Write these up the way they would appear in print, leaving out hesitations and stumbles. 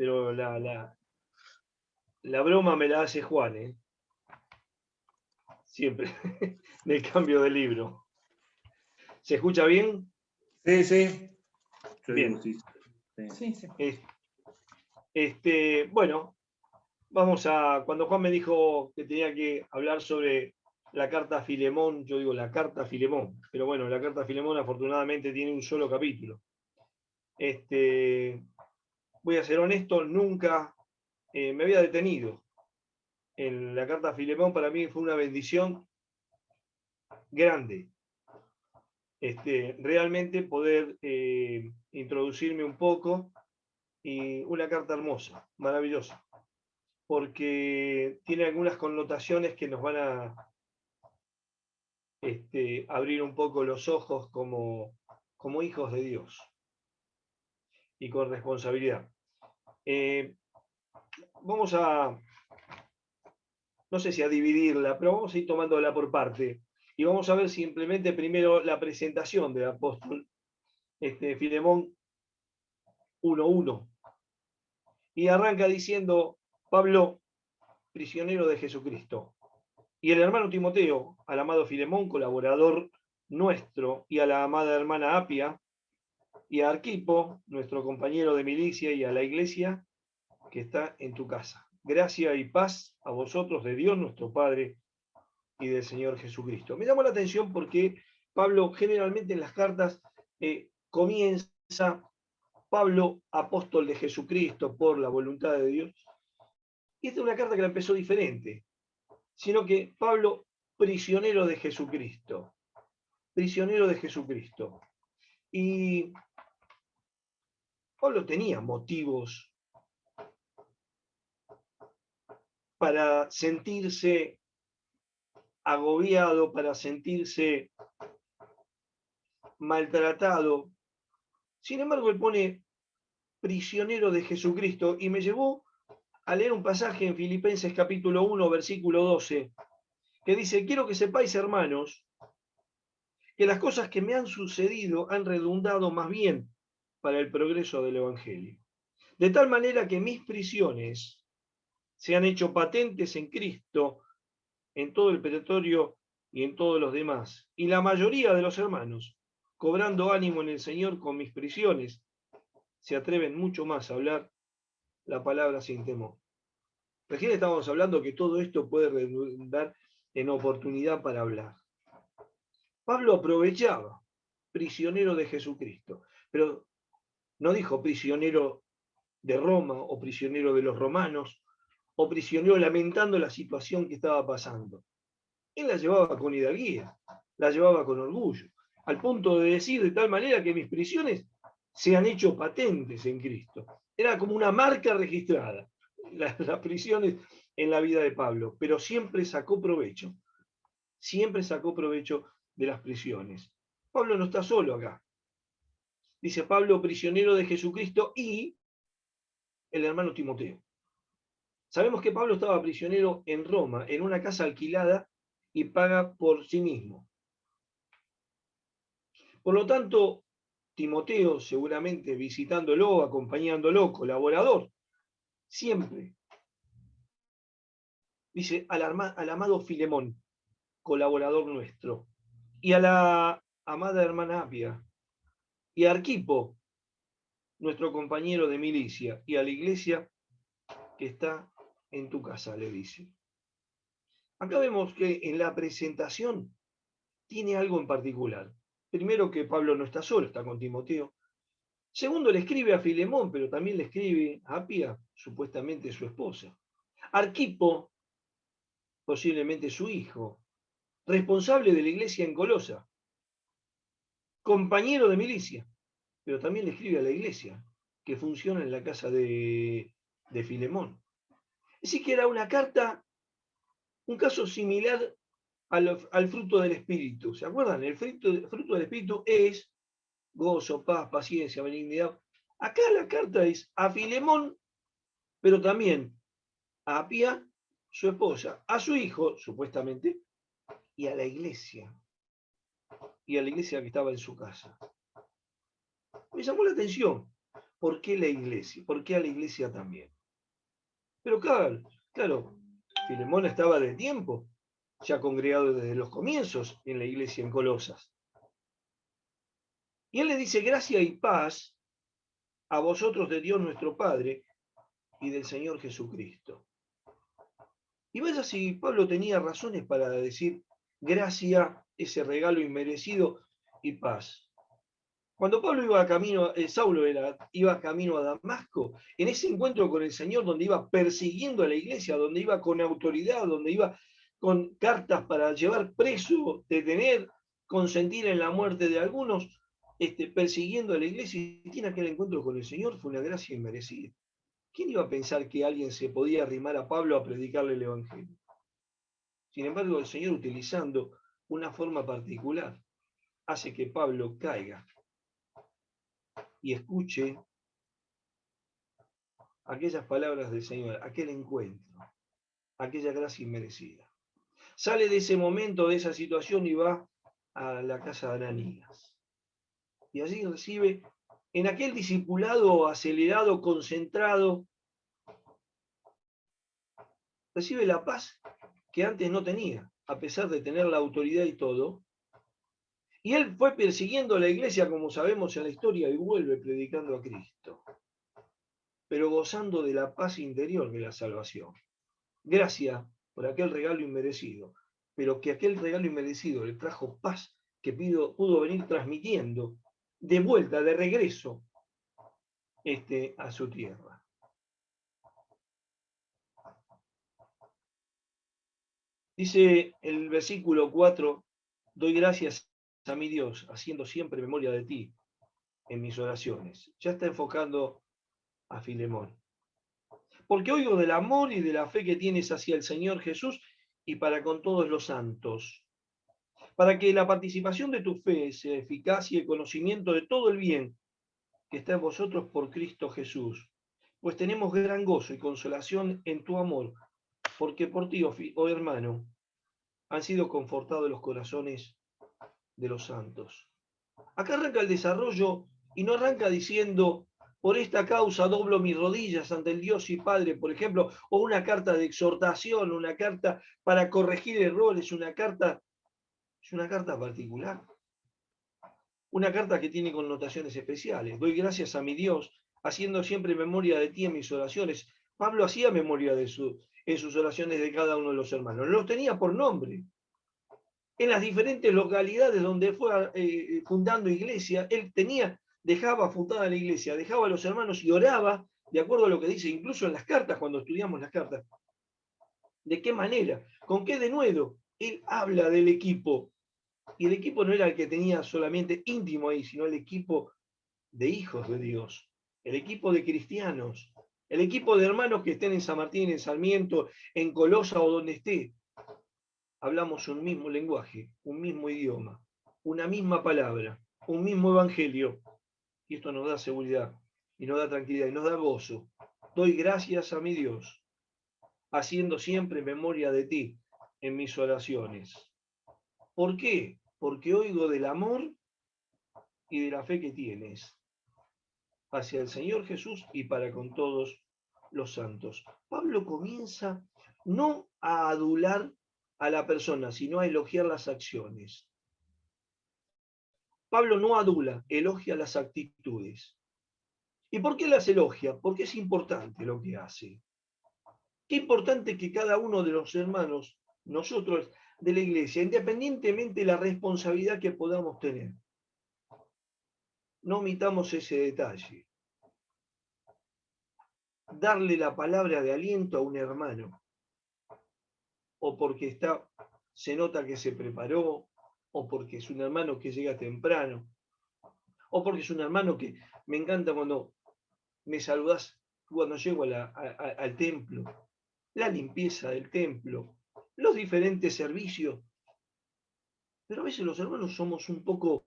pero la broma me la hace Juan, ¿eh? Siempre, del cambio de libro. ¿Se escucha bien? Sí, sí. Yo Bien. digo, sí. Sí, sí. Bueno, vamos a. Cuando Juan me dijo que tenía que hablar sobre la carta a Filemón, yo digo la carta a Filemón, pero bueno, la carta a Filemón afortunadamente tiene un solo capítulo. Voy a ser honesto, nunca me había detenido en la carta a Filemón. Para mí fue una bendición grande. Realmente poder introducirme un poco, y una carta hermosa, maravillosa, porque tiene algunas connotaciones que nos van a abrir un poco los ojos como hijos de Dios y con responsabilidad. Vamos a, no sé si a dividirla, pero vamos a ir tomándola por parte. Y vamos a ver simplemente primero la presentación del apóstol Filemón 1:1. Y arranca diciendo: Pablo, prisionero de Jesucristo. Y el hermano Timoteo, al amado Filemón, colaborador nuestro, y a la amada hermana Apia, y a Arquipo, nuestro compañero de milicia, y a la iglesia que está en tu casa. Gracia y paz a vosotros de Dios nuestro Padre y del Señor Jesucristo. Me llamó la atención porque Pablo generalmente en las cartas comienza: Pablo, apóstol de Jesucristo por la voluntad de Dios. Y esta es una carta que la empezó diferente, sino que Pablo, prisionero de Jesucristo. Prisionero de Jesucristo. Y Pablo tenía motivos para sentirse agobiado, para sentirse maltratado. Sin embargo, él pone prisionero de Jesucristo, y me llevó a leer un pasaje en Filipenses capítulo 1, versículo 12, que dice: quiero que sepáis, hermanos, que las cosas que me han sucedido han redundado más bien para el progreso del Evangelio. De tal manera que mis prisiones se han hecho patentes en Cristo, en todo el pretorio y en todos los demás. Y la mayoría de los hermanos, cobrando ánimo en el Señor con mis prisiones, se atreven mucho más a hablar la palabra sin temor. Recién estábamos hablando que todo esto puede redundar en oportunidad para hablar. Pablo aprovechaba, prisionero de Jesucristo, pero no dijo prisionero de Roma o prisionero de los romanos o prisionero lamentando la situación que estaba pasando. Él la llevaba con hidalguía, la llevaba con orgullo, al punto de decir: de tal manera que mis prisiones se han hecho patentes en Cristo. Era como una marca registrada, las prisiones en la vida de Pablo, pero siempre sacó provecho de las prisiones. Pablo no está solo acá. Dice Pablo, prisionero de Jesucristo, y el hermano Timoteo. Sabemos que Pablo estaba prisionero en Roma, en una casa alquilada y paga por sí mismo. Por lo tanto, Timoteo, seguramente visitándolo, acompañándolo, colaborador, siempre. Dice al amado Filemón, colaborador nuestro, y a la amada hermana Apia, y a Arquipo, nuestro compañero de milicia, y a la iglesia que está en tu casa, le dice. Acá vemos que en la presentación tiene algo en particular. Primero, que Pablo no está solo, está con Timoteo. Segundo, le escribe a Filemón, pero también le escribe a Apia, supuestamente su esposa. Arquipo, posiblemente su hijo, responsable de la iglesia en Colosa, compañero de milicia, pero también le escribe a la iglesia que funciona en la casa de Filemón. Así que era una carta, un caso similar al fruto del Espíritu. ¿Se acuerdan? El fruto del Espíritu es gozo, paz, paciencia, benignidad. Acá la carta es a Filemón, pero también a Apia, su esposa, a su hijo, supuestamente, y a la iglesia que estaba en su casa. Me llamó la atención, ¿por qué la iglesia? ¿Por qué a la iglesia también? Pero claro, Filemón estaba de tiempo, ya congregado desde los comienzos en la iglesia en Colosas. Y él le dice, gracia y paz a vosotros de Dios nuestro Padre y del Señor Jesucristo. Y vaya si Pablo tenía razones para decir gracia, ese regalo inmerecido, y paz. Cuando Pablo iba camino, Saulo iba camino a Damasco, en ese encuentro con el Señor, donde iba persiguiendo a la iglesia, donde iba con autoridad, donde iba con cartas para llevar preso, detener, consentir en la muerte de algunos, persiguiendo a la iglesia, y tiene aquel encuentro con el Señor, fue una gracia inmerecida. ¿Quién iba a pensar que alguien se podía arrimar a Pablo a predicarle el Evangelio? Sin embargo, el Señor, utilizando una forma particular, hace que Pablo caiga y escuche aquellas palabras del Señor, aquel encuentro, aquella gracia inmerecida. Sale de ese momento, de esa situación, y va a la casa de Ananías. Y allí recibe, en aquel discipulado acelerado, concentrado, recibe la paz que antes no tenía, a pesar de tener la autoridad y todo. Y él fue persiguiendo a la iglesia, como sabemos en la historia, y vuelve predicando a Cristo, pero gozando de la paz interior de la salvación. Gracias por aquel regalo inmerecido, pero que aquel regalo inmerecido le trajo paz que pudo venir transmitiendo de vuelta, de regreso, a su tierra. Dice el versículo 4, doy gracias a mi Dios, haciendo siempre memoria de ti en mis oraciones. Ya está enfocando a Filemón. Porque oigo del amor y de la fe que tienes hacia el Señor Jesús y para con todos los santos, para que la participación de tu fe sea eficaz y el conocimiento de todo el bien que está en vosotros por Cristo Jesús. Pues tenemos gran gozo y consolación en tu amor, porque por ti, oh hermano, han sido confortados los corazones de los santos. Acá arranca el desarrollo y no arranca diciendo, por esta causa doblo mis rodillas ante el Dios y Padre, por ejemplo, o una carta de exhortación, una carta para corregir errores, es una carta particular. Una carta que tiene connotaciones especiales. Doy gracias a mi Dios, haciendo siempre memoria de ti en mis oraciones. Pablo hacía memoria en sus oraciones de cada uno de los hermanos. Los tenía por nombre. En las diferentes localidades donde fue fundando iglesia, él dejaba fundada la iglesia, dejaba a los hermanos y oraba, de acuerdo a lo que dice incluso en las cartas, cuando estudiamos las cartas. ¿De qué manera? ¿Con qué denuedo? Él habla del equipo. Y el equipo no era el que tenía solamente íntimo ahí, sino el equipo de hijos de Dios, el equipo de cristianos, el equipo de hermanos que estén en San Martín, en Sarmiento, en Colosa o donde esté. Hablamos un mismo lenguaje, un mismo idioma, una misma palabra, un mismo evangelio. Y esto nos da seguridad, y nos da tranquilidad, y nos da gozo. Doy gracias a mi Dios, haciendo siempre memoria de ti en mis oraciones. ¿Por qué? Porque oigo del amor y de la fe que tienes hacia el Señor Jesús y para con todos los santos. Pablo comienza no a adular a la persona, sino a elogiar las acciones. Pablo no adula, elogia las actitudes. ¿Y por qué las elogia? Porque es importante lo que hace. Qué importante que cada uno de los hermanos, nosotros de la iglesia, independientemente de la responsabilidad que podamos tener, no omitamos ese detalle. Darle la palabra de aliento a un hermano, o porque se nota que se preparó, o porque es un hermano que llega temprano, o porque es un hermano que me encanta cuando me saludás cuando llego al templo, la limpieza del templo, los diferentes servicios. Pero a veces los hermanos somos un poco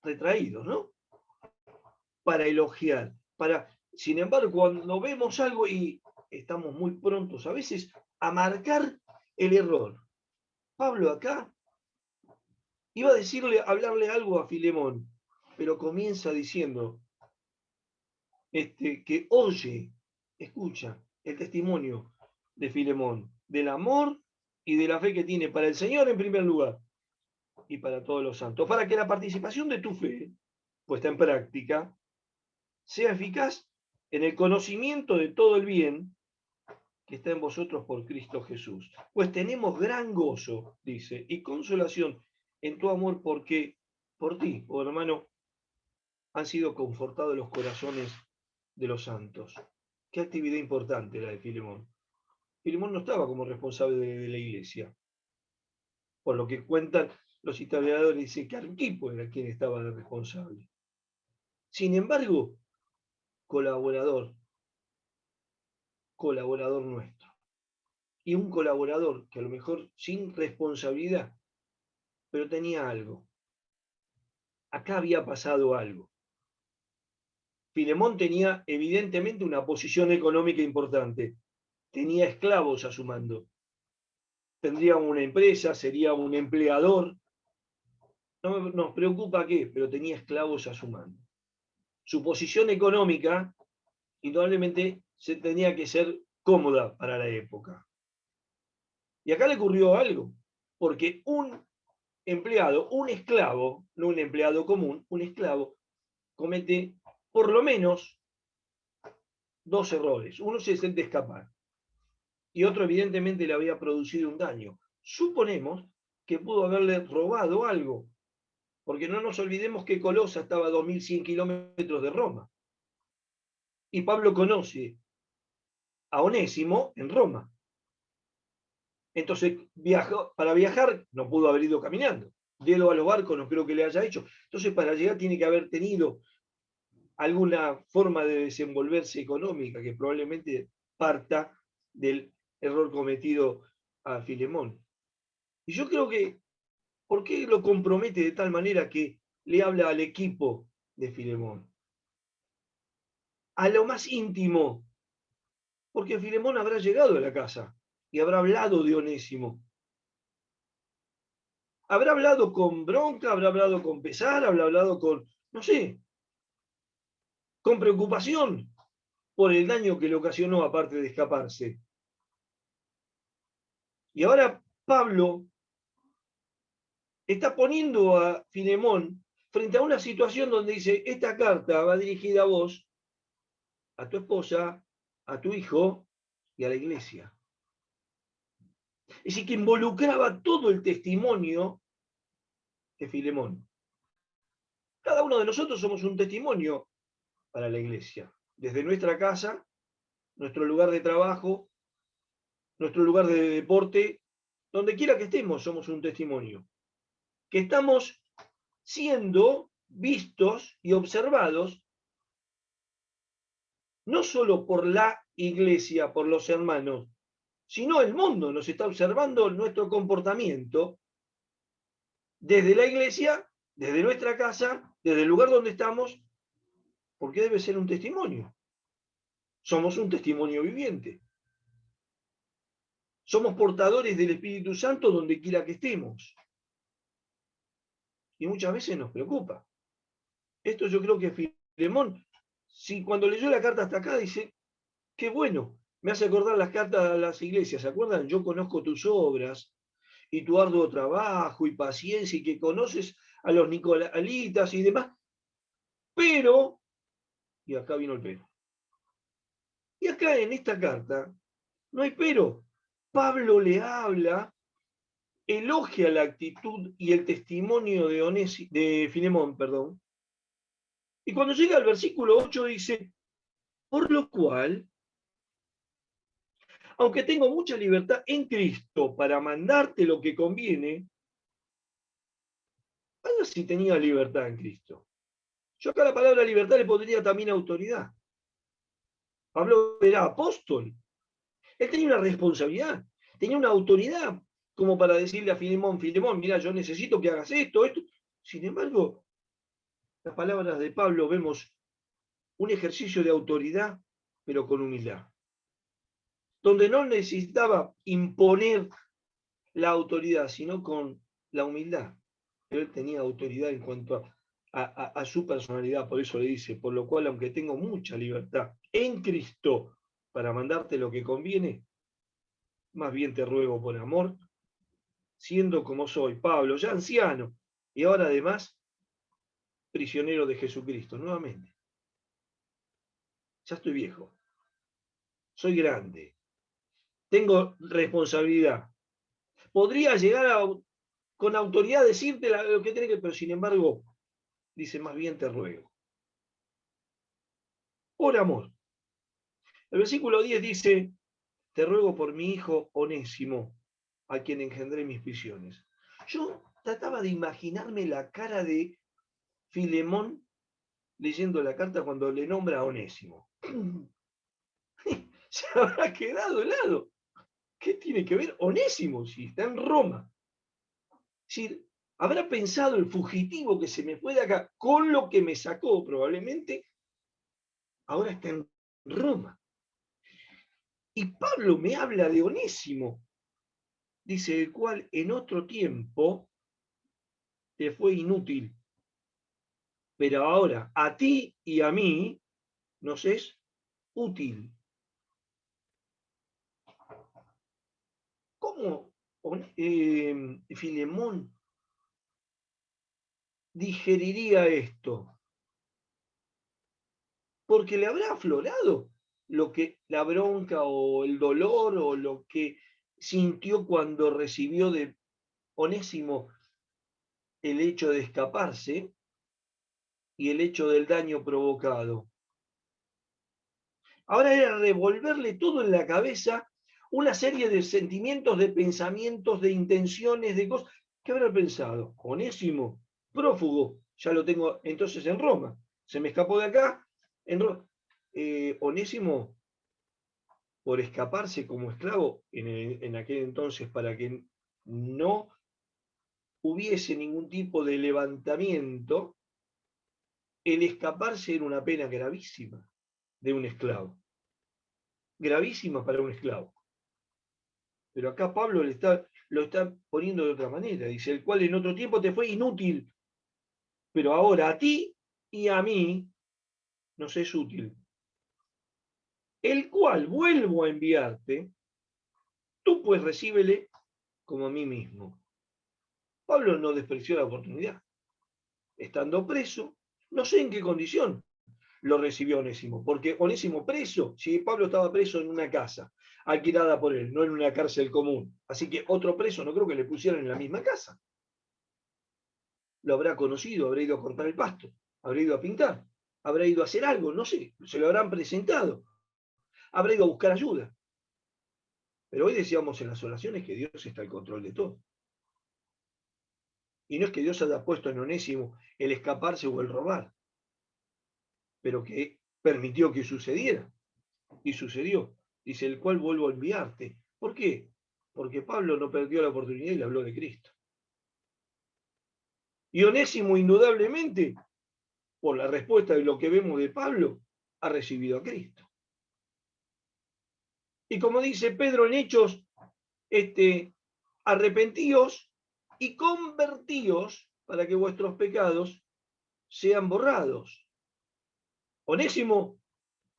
retraídos, ¿no? Para elogiar, sin embargo, cuando vemos algo y estamos muy prontos a veces a marcar el error. Pablo acá iba a hablarle algo a Filemón, pero comienza diciendo, que oye, escucha el testimonio de Filemón, del amor y de la fe que tiene para el Señor en primer lugar y para todos los santos, para que la participación de tu fe, puesta en práctica, sea eficaz en el conocimiento de todo el bien que está en vosotros por Cristo Jesús. Pues tenemos gran gozo, dice, y consolación en tu amor, porque por ti, oh hermano, han sido confortados los corazones de los santos. Qué actividad importante la de Filemón. Filemón no estaba como responsable de la iglesia. Por lo que cuentan los historiadores, dice que Arquipo era quien estaba de responsable. Sin embargo, colaborador nuestro. Y un colaborador que a lo mejor sin responsabilidad, pero tenía algo. Acá había pasado algo. Filemón tenía evidentemente una posición económica importante. Tenía esclavos a su mando. Tendría una empresa, sería un empleador. No nos preocupa qué, pero tenía esclavos a su mando. Su posición económica, indudablemente, tenía que ser cómoda para la época. Y acá le ocurrió algo, porque un empleado, un esclavo, no un empleado común, un esclavo, comete por lo menos dos errores. Uno se siente escapar y otro evidentemente le había producido un daño. Suponemos que pudo haberle robado algo, porque no nos olvidemos que Colosa estaba a 2100 kilómetros de Roma. Y Pablo conoce a Onésimo en Roma. Entonces, para viajar no pudo haber ido caminando. Dedo a los barcos no creo que le haya hecho. Entonces, para llegar tiene que haber tenido alguna forma de desenvolverse económica que probablemente parta del error cometido a Filemón. Y yo creo que, ¿por qué lo compromete de tal manera que le habla al equipo de Filemón? A lo más íntimo, porque Filemón habrá llegado a la casa y habrá hablado de Onésimo. Habrá hablado con bronca, habrá hablado con pesar, habrá hablado con, no sé, con preocupación por el daño que le ocasionó aparte de escaparse. Y ahora Pablo está poniendo a Filemón frente a una situación donde dice, esta carta va dirigida a vos, a tu esposa, a tu hijo y a la iglesia. Es decir, que involucraba todo el testimonio de Filemón. Cada uno de nosotros somos un testimonio para la iglesia. Desde nuestra casa, nuestro lugar de trabajo, nuestro lugar de deporte, donde quiera que estemos, somos un testimonio. Que estamos siendo vistos y observados no solo por la iglesia, por los hermanos, sino el mundo nos está observando nuestro comportamiento desde la iglesia, desde nuestra casa, desde el lugar donde estamos, porque debe ser un testimonio. Somos un testimonio viviente. Somos portadores del Espíritu Santo donde quiera que estemos. Y muchas veces nos preocupa. Esto yo creo que Filemón, si cuando leyó la carta hasta acá, dice, qué bueno, me hace acordar las cartas a las iglesias, ¿se acuerdan? Yo conozco tus obras y tu arduo trabajo y paciencia y que conoces a los nicolaitas y demás, pero, y acá vino el pero. Y acá en esta carta no hay pero. Pablo le habla, elogia la actitud y el testimonio de Filemón, perdón. Y cuando llega al versículo 8 dice, por lo cual, aunque tengo mucha libertad en Cristo para mandarte lo que conviene, vaya si tenía libertad en Cristo. Yo acá la palabra libertad le pondría también autoridad. Pablo era apóstol. Él tenía una responsabilidad, tenía una autoridad como para decirle a Filemón, mira, yo necesito que hagas esto, esto. Sin embargo, las palabras de Pablo vemos un ejercicio de autoridad, pero con humildad. Donde no necesitaba imponer la autoridad, sino con la humildad. Él tenía autoridad en cuanto a su personalidad, por eso le dice, por lo cual, aunque tengo mucha libertad en Cristo para mandarte lo que conviene, más bien te ruego por amor, siendo como soy, Pablo, ya anciano, y ahora además prisionero de Jesucristo, nuevamente. Ya estoy viejo, soy grande, tengo responsabilidad. Podría llegar con autoridad a decirte lo que tenés que, pero sin embargo, dice, más bien te ruego. Por amor. El versículo 10 dice, te ruego por mi hijo Onésimo, a quien engendré mis prisiones. Yo trataba de imaginarme la cara de Filemón leyendo la carta cuando le nombra a Onésimo. Se habrá quedado helado. ¿Qué tiene que ver Onésimo si está en Roma? Es decir, habrá pensado el fugitivo que se me fue de acá con lo que me sacó probablemente, ahora está en Roma. Y Pablo me habla de Onésimo, dice, el cual en otro tiempo te fue inútil, pero ahora a ti y a mí nos es útil. ¿Cómo Filemón digeriría esto? Porque le habrá aflorado lo que la bronca o el dolor o lo que sintió cuando recibió de Onésimo el hecho de escaparse y el hecho del daño provocado. Ahora era revolverle todo en la cabeza, una serie de sentimientos, de pensamientos, de intenciones, de cosas. ¿Qué habrá pensado? Onésimo, prófugo, ya lo tengo entonces en Roma. Se me escapó de acá, en Roma. Onésimo, por escaparse como esclavo en aquel entonces, para que no hubiese ningún tipo de levantamiento, el escaparse era una pena gravísima de un esclavo. Gravísima para un esclavo. Pero acá Pablo lo está poniendo de otra manera. Dice, el cual en otro tiempo te fue inútil, pero ahora a ti y a mí nos es útil. El cual vuelvo a enviarte, tú pues recíbele como a mí mismo. Pablo no despreció la oportunidad. Estando preso, no sé en qué condición lo recibió Onésimo, porque Onésimo preso, si Pablo estaba preso en una casa, alquilada por él, no en una cárcel común. Así que otro preso no creo que le pusieran en la misma casa. Lo habrá conocido, habrá ido a cortar el pasto, habrá ido a pintar, habrá ido a hacer algo, no sé, se lo habrán presentado, habrá ido a buscar ayuda. Pero hoy decíamos en las oraciones que Dios está al control de todo. Y no es que Dios haya puesto en Onésimo el escaparse o el robar, pero que permitió que sucediera. Y sucedió. Dice, el cual vuelvo a enviarte. ¿Por qué? Porque Pablo no perdió la oportunidad y le habló de Cristo. Y Onésimo, indudablemente, por la respuesta de lo que vemos de Pablo, ha recibido a Cristo. Y como dice Pedro en Hechos, arrepentíos y convertíos para que vuestros pecados sean borrados. Onésimo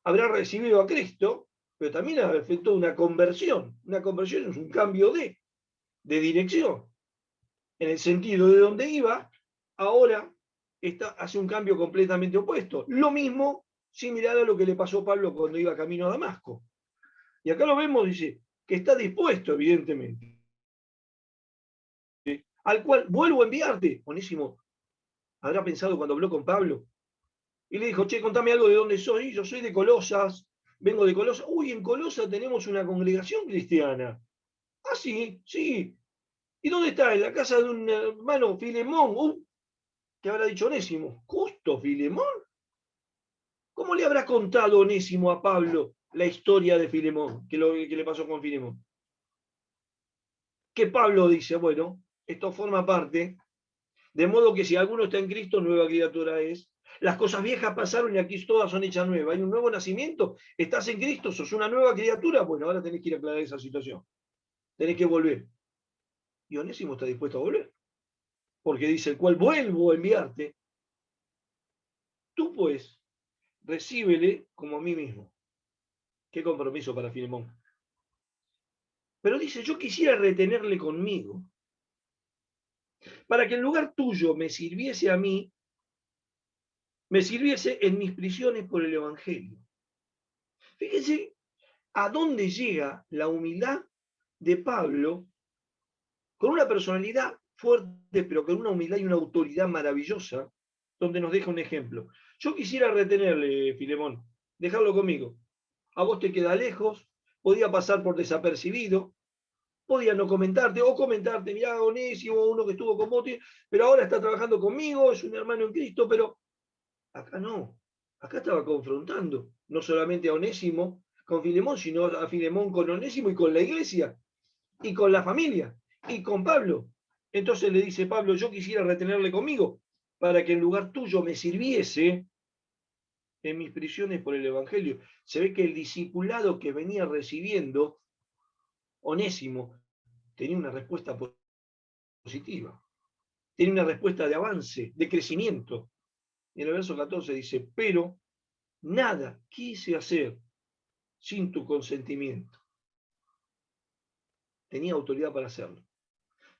habrá recibido a Cristo, pero también ha efectuado una conversión. Una conversión es un cambio de dirección. En el sentido de donde iba, ahora hace un cambio completamente opuesto. Lo mismo, similar a lo que le pasó a Pablo cuando iba camino a Damasco. Y acá lo vemos, dice, que está dispuesto, evidentemente, al cual vuelvo a enviarte. Onésimo habrá pensado cuando habló con Pablo y le dijo, che, contame algo de dónde soy. Yo soy de Colosas, vengo de Colosas. Uy, en Colosas tenemos una congregación cristiana. Ah, sí, sí. ¿Y dónde está? En la casa de un hermano, Filemón. ¿Qué habrá dicho Onésimo? ¿Justo Filemón? ¿Cómo le habrá contado Onésimo a Pablo la historia de Filemón? ¿Qué le pasó con Filemón? Que Pablo dice, bueno, esto forma parte, de modo que si alguno está en Cristo, nueva criatura es. Las cosas viejas pasaron y aquí todas son hechas nuevas. Hay un nuevo nacimiento, estás en Cristo, sos una nueva criatura. Bueno, ahora tenés que ir a aclarar esa situación. Tenés que volver. Y Onésimo está dispuesto a volver. Porque dice, el cual vuelvo a enviarte. Tú pues, recíbele como a mí mismo. Qué compromiso para Filemón. Pero dice, yo quisiera retenerle conmigo, para que en lugar tuyo me sirviese a mí, me sirviese en mis prisiones por el Evangelio. Fíjense a dónde llega la humildad de Pablo, con una personalidad fuerte, pero con una humildad y una autoridad maravillosa, donde nos deja un ejemplo. Yo quisiera retenerle, Filemón, dejarlo conmigo. A vos te queda lejos, podía pasar por desapercibido, podía no comentarte, o comentarte, mirá, Onésimo, uno que estuvo con vos, pero ahora está trabajando conmigo, es un hermano en Cristo, pero acá no. Acá estaba confrontando, no solamente a Onésimo con Filemón, sino a Filemón con Onésimo y con la iglesia, y con la familia, y con Pablo. Entonces le dice Pablo, yo quisiera retenerle conmigo, para que en lugar tuyo me sirviese en mis prisiones por el Evangelio. Se ve que el discipulado que venía recibiendo Onésimo tenía una respuesta positiva, tenía una respuesta de avance, de crecimiento. Y en el verso 14 dice, pero nada quise hacer sin tu consentimiento. Tenía autoridad para hacerlo,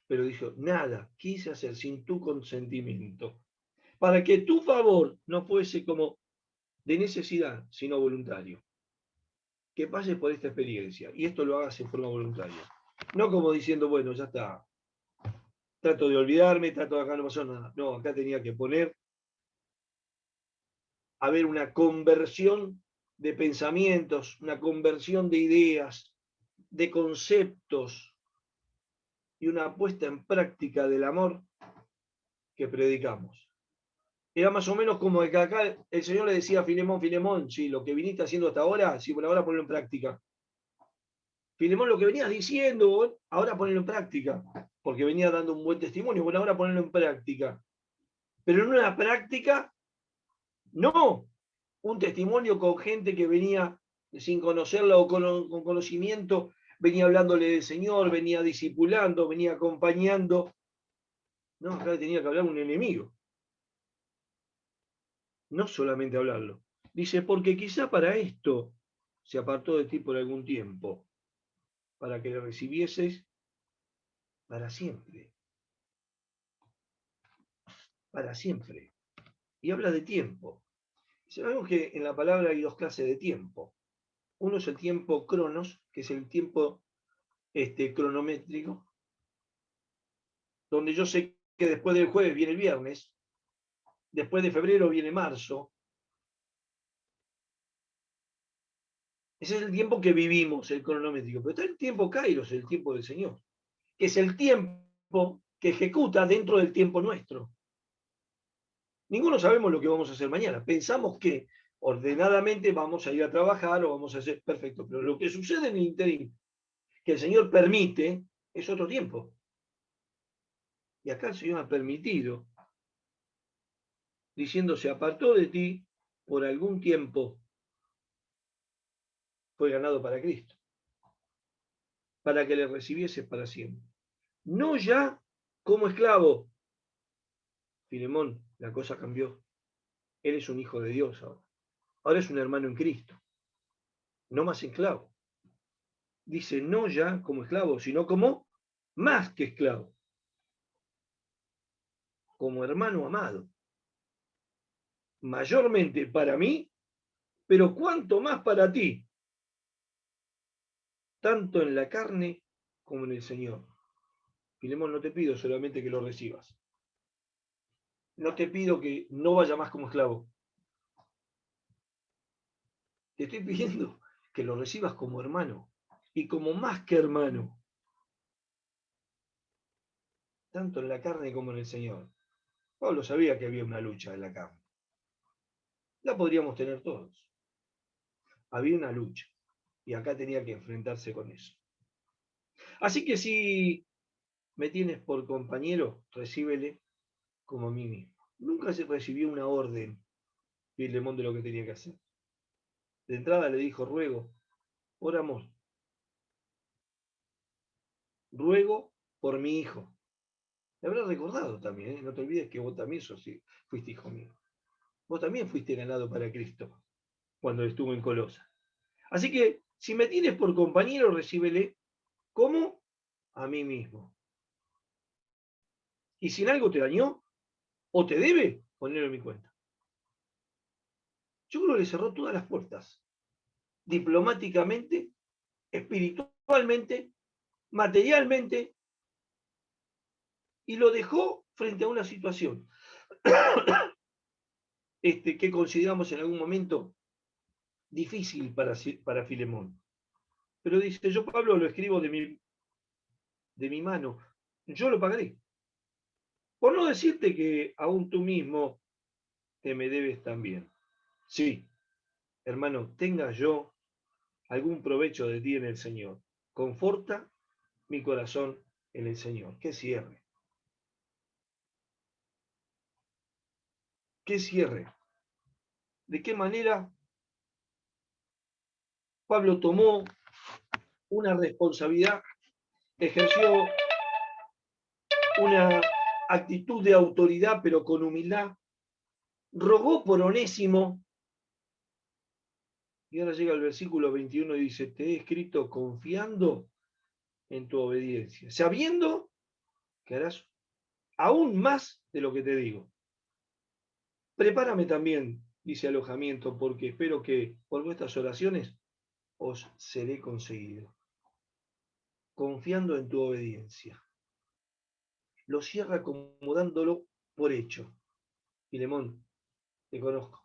pero dijo, nada quise hacer sin tu consentimiento, para que tu favor no fuese como de necesidad, sino voluntario. Que pases por esta experiencia y esto lo hagas en forma voluntaria. No como diciendo, bueno, ya está, trato de olvidarme, trato de acá no pasó nada. No, acá tenía que poner, haber una conversión de pensamientos, una conversión de ideas, de conceptos y una puesta en práctica del amor que predicamos. Era más o menos como que acá el Señor le decía a Filemón, Filemón, sí, lo que viniste haciendo hasta ahora, sí, por ahora ponlo en práctica. Filemón, lo que venías diciendo, ahora ponelo en práctica, porque venía dando un buen testimonio, bueno, ahora ponelo en práctica. Pero en una práctica, no un testimonio con gente que venía sin conocerla o con conocimiento, venía hablándole del Señor, venía discipulando, venía acompañando. No, acá tenía que hablar un enemigo. No solamente hablarlo. Dice, porque quizá para esto se apartó de ti por algún tiempo, para que le recibieses para siempre. Para siempre. Y habla de tiempo. Sabemos que en la palabra hay dos clases de tiempo. Uno es el tiempo cronos, que es el tiempo cronométrico, donde yo sé que después del jueves viene el viernes, después de febrero viene marzo. Ese es el tiempo que vivimos, el cronométrico. Pero está el tiempo kairos, el tiempo del Señor, que es el tiempo que ejecuta dentro del tiempo nuestro. Ninguno sabemos lo que vamos a hacer mañana. Pensamos que ordenadamente vamos a ir a trabajar o vamos a hacer perfecto, pero lo que sucede en el interín, que el Señor permite, es otro tiempo. Y acá el Señor ha permitido, diciendo, se apartó de ti por algún tiempo, fue ganado para Cristo, para que le recibiese para siempre. No ya como esclavo. Filemón, la cosa cambió. Él es un hijo de Dios ahora. Ahora es un hermano en Cristo. No más esclavo. Dice, no ya como esclavo, sino como más que esclavo. Como hermano amado. Mayormente para mí, pero cuanto más para ti. Tanto en la carne como en el Señor. Filemón, no te pido solamente que lo recibas. No te pido que no vaya más como esclavo. Te estoy pidiendo que lo recibas como hermano y como más que hermano, tanto en la carne como en el Señor. Pablo sabía que había una lucha en la carne. La podríamos tener todos. Había una lucha y acá tenía que enfrentarse con eso. Así que si me tienes por compañero, recíbele como a mí mismo. Nunca se recibió una orden, Filemón, de lo que tenía que hacer. De entrada le dijo, ruego, por amor, ruego por mi hijo. Le habrá recordado también, ¿eh? No te olvides que vos también fuiste hijo mío. vos también fuiste ganado para Cristo cuando estuvo en Colosa. Así que, si me tienes por compañero, recíbele como a mí mismo. Y si en algo te dañó o te debe, ponelo en mi cuenta. Yo creo que le cerró todas las puertas, diplomáticamente, espiritualmente, materialmente, y lo dejó frente a una situación que consideramos en algún momento difícil para Filemón. Pero dice, yo Pablo lo escribo de mi mano, yo lo pagaré. Por no decirte que aún tú mismo te me debes también. Sí, hermano, tenga yo algún provecho de ti en el Señor. Conforta mi corazón en el Señor. ¡Qué cierre! ¡Qué cierre! ¿De qué manera Pablo tomó una responsabilidad, ejerció una actitud de autoridad, pero con humildad, rogó por Onésimo, y ahora llega el versículo 21 y dice, te he escrito confiando en tu obediencia, sabiendo que harás aún más de lo que te digo. Prepárame también, dice alojamiento, porque espero que por vuestras oraciones os seré conseguido. Confiando en tu obediencia. Lo cierra como dándolo por hecho. Filemón, te conozco.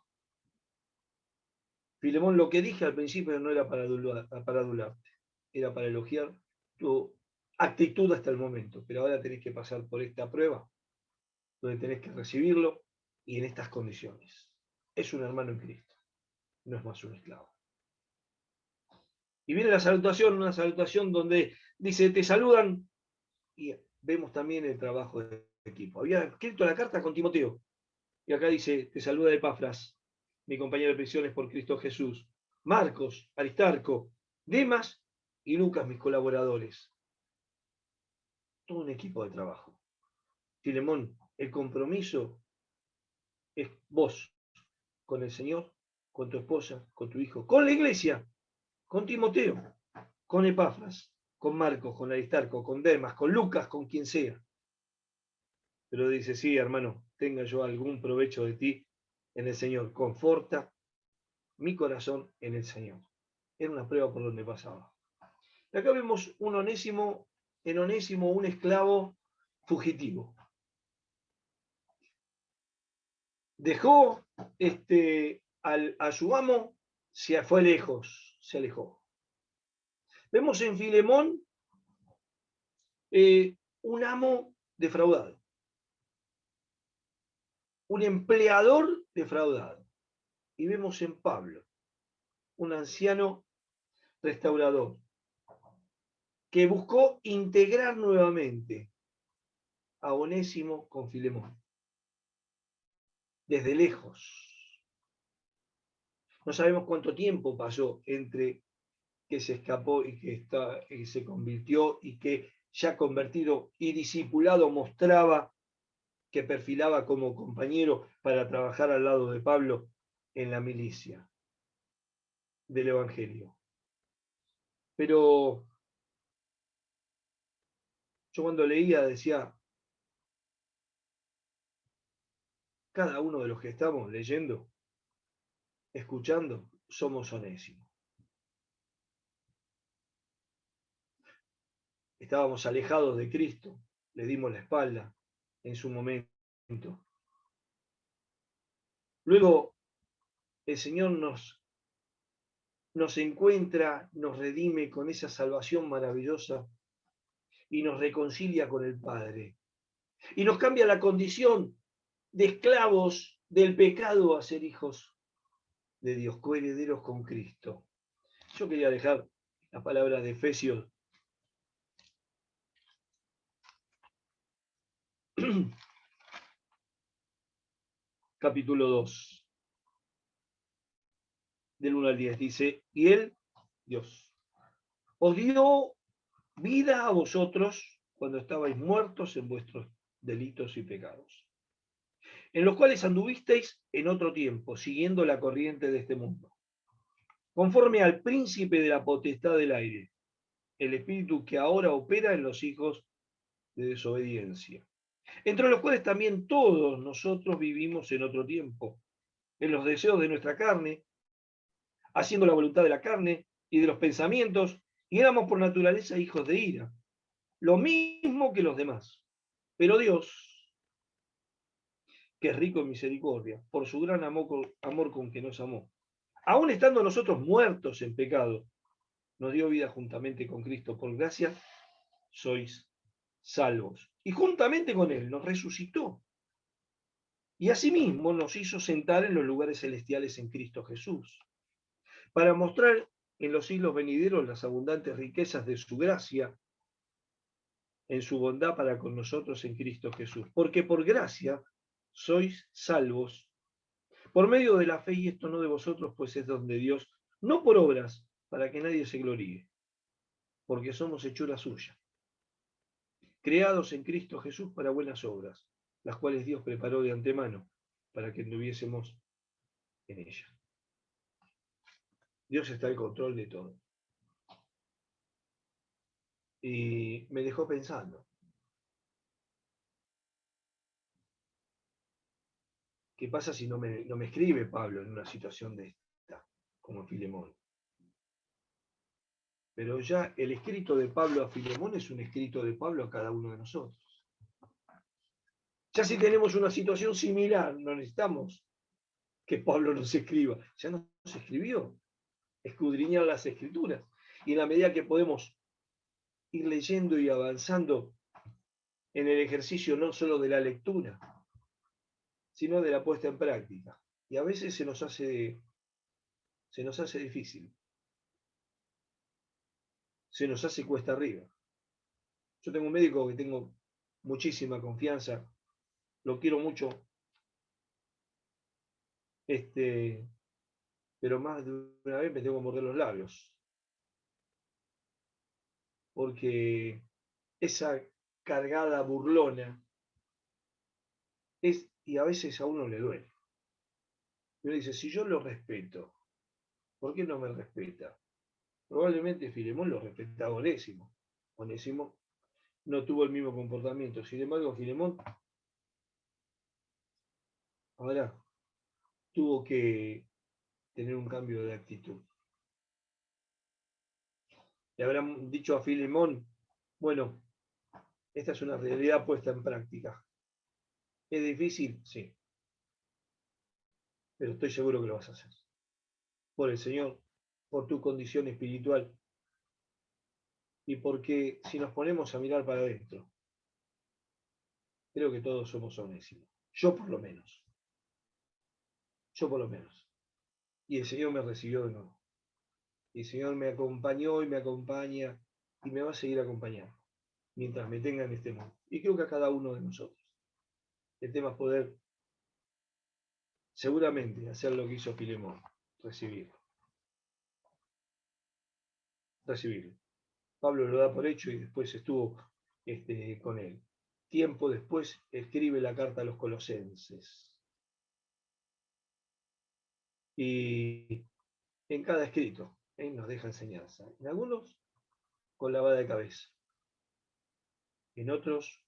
Filemón, lo que dije al principio no era para adularte, era para elogiar tu actitud hasta el momento, pero ahora tenés que pasar por esta prueba, donde tenés que recibirlo y en estas condiciones. Es un hermano en Cristo, no es más un esclavo. Y viene la salutación, una salutación donde dice, te saludan, y vemos también el trabajo de equipo. Había escrito la carta con Timoteo, y acá dice, te saluda Epafras, mi compañero de prisiones por Cristo Jesús, Marcos, Aristarco, Demas y Lucas, mis colaboradores. Todo un equipo de trabajo. Filemón, el compromiso es vos, con el Señor, con tu esposa, con tu hijo, con la iglesia, con Timoteo, con Epafras, con Marcos, con Aristarco, con Demas, con Lucas, con quien sea. Pero dice, sí, hermano, tenga yo algún provecho de ti en el Señor. Conforta mi corazón en el Señor. Era una prueba por donde pasaba. Y acá vemos un Onésimo, en Onésimo, un esclavo fugitivo. Dejó a su amo, se fue lejos, se alejó. Vemos en Filemón un amo defraudado, un empleador defraudado. Y vemos en Pablo un anciano restaurador que buscó integrar nuevamente a Onésimo con Filemón, desde lejos. No sabemos cuánto tiempo pasó entre que se escapó y que se convirtió y que ya convertido y discipulado mostraba que perfilaba como compañero para trabajar al lado de Pablo en la milicia del Evangelio. Pero yo cuando leía decía, cada uno de los que estamos leyendo, escuchando, somos Onésimo. Estábamos alejados de Cristo, le dimos la espalda en su momento. Luego el Señor nos encuentra, nos redime con esa salvación maravillosa y nos reconcilia con el Padre. Y nos cambia la condición de esclavos del pecado a ser hijos de Dios, coherederos con Cristo. Yo quería dejar la palabra de Efesios capítulo 2, del 1 al 10. Dice, y Él, Dios, os dio vida a vosotros cuando estabais muertos en vuestros delitos y pecados, en los cuales anduvisteis en otro tiempo, siguiendo la corriente de este mundo, conforme al príncipe de la potestad del aire, el espíritu que ahora opera en los hijos de desobediencia, entre los cuales también todos nosotros vivimos en otro tiempo, en los deseos de nuestra carne, haciendo la voluntad de la carne y de los pensamientos, y éramos por naturaleza hijos de ira, lo mismo que los demás. Pero Dios, que es rico en misericordia, por su gran amor con que nos amó, aun estando nosotros muertos en pecado, nos dio vida juntamente con Cristo. Por gracia sois salvos. Y juntamente con Él nos resucitó. Y asimismo nos hizo sentar en los lugares celestiales en Cristo Jesús, para mostrar en los siglos venideros las abundantes riquezas de su gracia, en su bondad para con nosotros en Cristo Jesús. Porque por gracia sois salvos, por medio de la fe, y esto no de vosotros, pues es don de Dios, no por obras, para que nadie se gloríe, porque somos hechura suya, creados en Cristo Jesús para buenas obras, las cuales Dios preparó de antemano para que anduviésemos en ellas. Dios está al control de todo. Y me dejó pensando, ¿qué pasa si no me escribe Pablo en una situación de esta, como Filemón? Pero ya el escrito de Pablo a Filemón es un escrito de Pablo a cada uno de nosotros. Ya si tenemos una situación similar, no necesitamos que Pablo nos escriba. Ya nos escribió, escudriñar las escrituras. Y en la medida que podemos ir leyendo y avanzando en el ejercicio no solo de la lectura, sino de la puesta en práctica. Y a veces se nos hace difícil. Se nos hace cuesta arriba. Yo tengo un médico que tengo muchísima confianza, lo quiero mucho, pero más de una vez me tengo que morder los labios, porque esa cargada burlona y a veces a uno le duele. Uno dice, si yo lo respeto, ¿por qué no me respeta? Probablemente Filemón lo respetaba a Onésimo. Onésimo no tuvo el mismo comportamiento. Sin embargo, Filemón ahora tuvo que tener un cambio de actitud. Le habrán dicho a Filemón, bueno, esta es una realidad puesta en práctica. ¿Es difícil? Sí. Pero estoy seguro que lo vas a hacer. Por el Señor, por tu condición espiritual. Y porque si nos ponemos a mirar para adentro, creo que todos somos Onésimos. Yo por lo menos. Yo por lo menos. Y el Señor me recibió de nuevo. Y el Señor me acompañó y me acompaña y me va a seguir acompañando mientras me tenga en este mundo. Y creo que a cada uno de nosotros. El tema es poder seguramente hacer lo que hizo Filemón, recibirlo. Recibirlo. Pablo lo da por hecho y después estuvo con él. Tiempo después escribe la carta a los colosenses. Y en cada escrito él nos deja enseñanza. En algunos con lavada de cabeza. En otros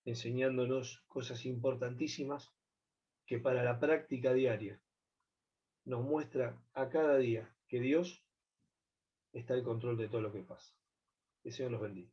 enseñándonos cosas importantísimas que para la práctica diaria nos muestra a cada día que Dios está al control de todo lo que pasa. Que el Señor los bendiga.